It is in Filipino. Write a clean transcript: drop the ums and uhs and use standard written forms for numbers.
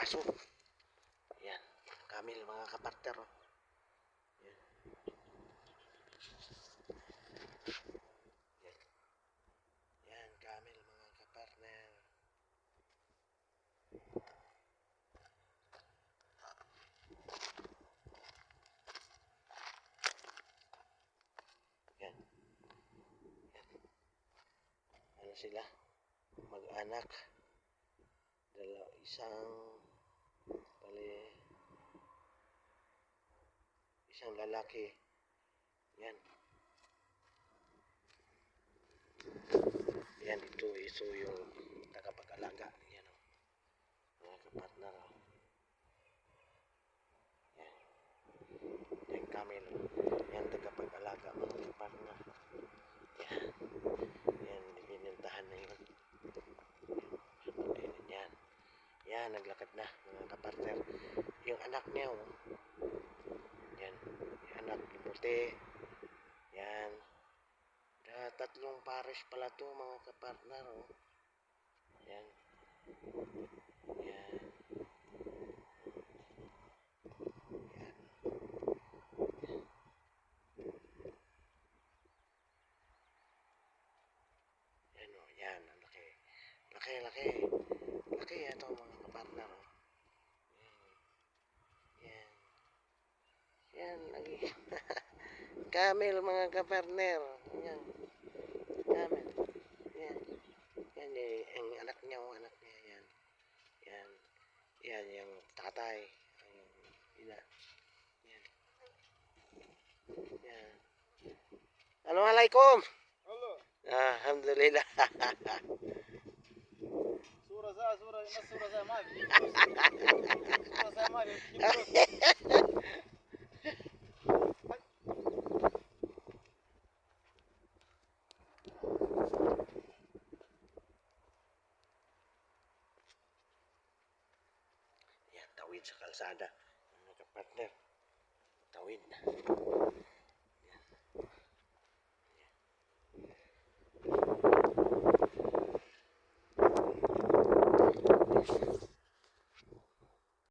aso. Yan, camel mga kapartner. Oh. Yan. Yan. Yan, camel mga kapartner. Yan. Yan. Ano sila? Mag-anak. Isang lalaki. Yan. Yan, ito yung tagapag-alaga. Yan o. Mga kapartner o. Yan. Yan camel. Yan tagapag-alaga mga kapartner. Yan. Yan, binintahan na yun. Yan. Yan, naglakad na mga kapartner. Yung anak niya o. Yan. Yung anak puti. Yan. Tatlong pares pala to mga kapartner oh. Yan. Yan. Yan. Yan oh, yan, laki. Laki ito mga kapartner oh. Yan. Yan, lagi. Camel mga kapartner. Yan. Camel. Yan. Yan ang anak niya, yan. Yan. Yan yung tatay. Ang ina. Yan. Yan. Assalamualaikum. Halo. Alhamdulillah. Surah saya ما في. Surah saya ما في. Yan, tawid sa kalsada. Mga kapartner. Tawid na. Yan.